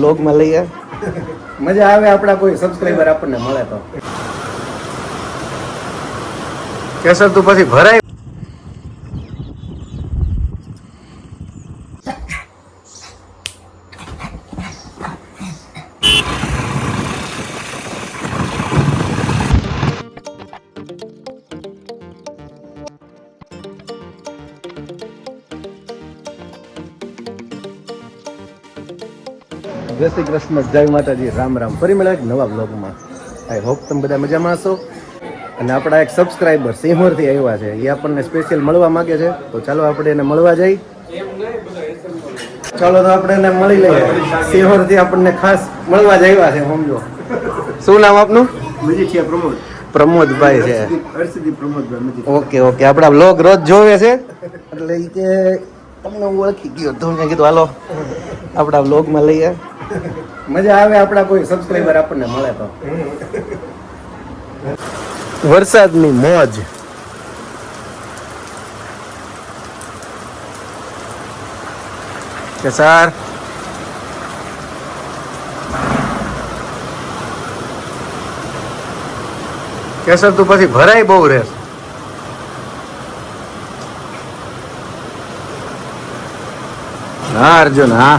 બ્લોગમાં લઈએ મજા આવે, આપણા કોઈ સબસ્ક્રાઇબર આપણને મળે તો. કેસર તું પછી ભરાય. જય શ્રી કૃષ્ણ, જય માતાજી, રામ રામ. ફરી મળ્યા એક નવા બ્લોગમાં. આઈ હોપ તમે બધા મજામાં હશો. અને આપણા એક સબસ્ક્રાઇબર સિંહોરથી આવ્યા છે, એ આપણને સ્પેશિયલ મળવા માંગે છે, તો ચાલો આપણે એને મળવા જઈ. ચાલો તો આપણે એને મળી લઈએ. સિંહોરથી આપણને ખાસ મળવા જ આવ્યા છે, સમજો. શું નામ આપનું? પ્રમોદ. પ્રમોદભાઈ છે. ઓકે ઓકે, આપણા બ્લોગ રોજ જોવે છે એટલે એ કે તમને હું ઓળખી ગયો તો મેં કીધું હાલો આપણા બ્લોગમાં લઈએ. મજા આવે, આપણા કોઈ સબસ્ક્રાઇબર આપણને મળે તો. વરસાદની મોજ. કે સર કેસર તું પછી ભરાય બહુ રે. હા અર્જુન, હા.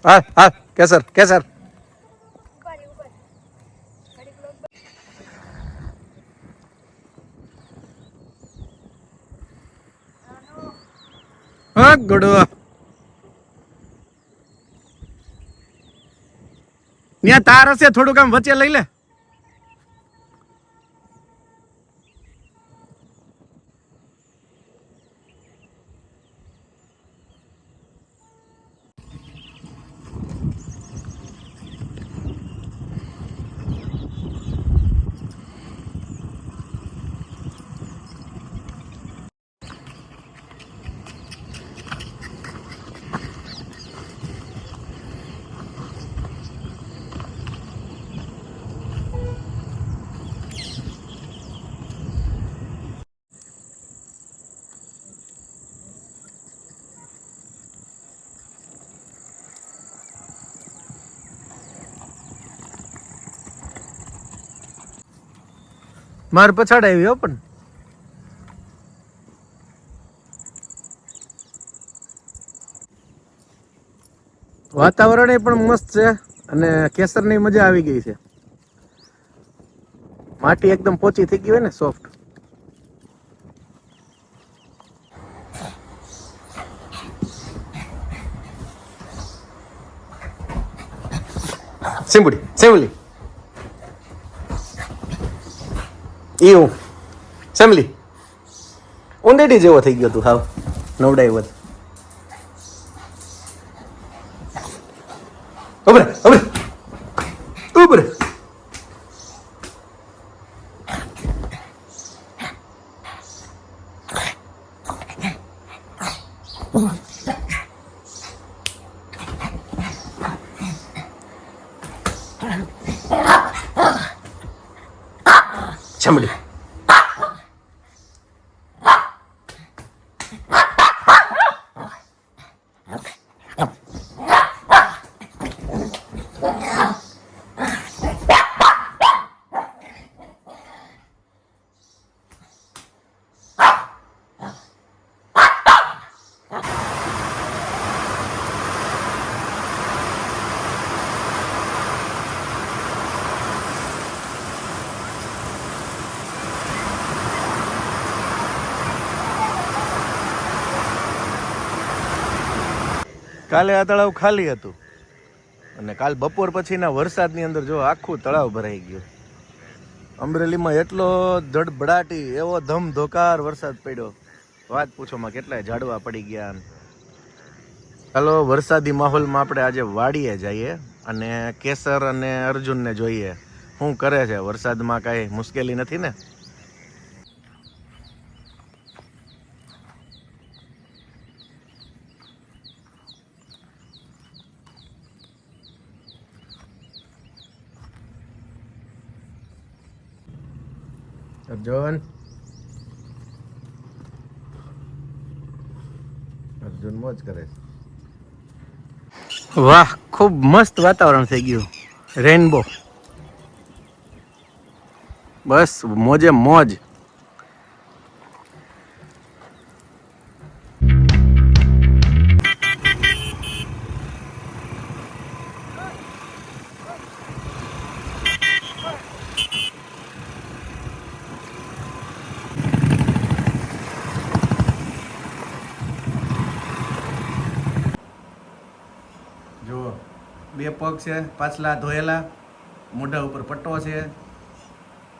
હા હા, કેસર કેસર. હા ગોડો ત્યાં તાર હશે, થોડુંક આમ વચ્ચે લઈ લે. માર પછાડ આવી હો, પણ વાતાવરણ પણ મસ્ત છે અને કેસરની મજા આવી ગઈ છે. માટી એકદમ પોચી થઈ ગઈ હોય ને, સોફ્ટ. સિમ્બુડી સેમલી એવું સેમલી ઉંદેડી જેવો થઈ ગયો તું, હાવ નવડાવ્યો. ઉભરે ઉભરે ઉભરે. ચમડી કાલે આ તળાવ ખાલી હતું અને કાલ બપોર પછીના વરસાદની અંદર જો આખું તળાવ ભરાઈ ગયું. અમરેલીમાં એટલો ધડબડાટી એવો ધમધોકાર વરસાદ પડ્યો વાત પૂછોમાં કેટલાય ઝાડવા પડી ગયા. ચાલો વરસાદી માહોલમાં આપણે આજે વાડીએ જઈએ અને કેસર અને અર્જુનને જોઈએ શું કરે છે. વરસાદમાં કાંઈ મુશ્કેલી નથી ને? અર્જુન મોજ કરે છે. વાહ, ખૂબ મસ્ત વાતાવરણ થઈ ગયું. રેનબો, બસ મોજે મોજ. જુઓ, બે પગ છે પાછલા ધોયેલા, મોઢા ઉપર પટ્ટો છે,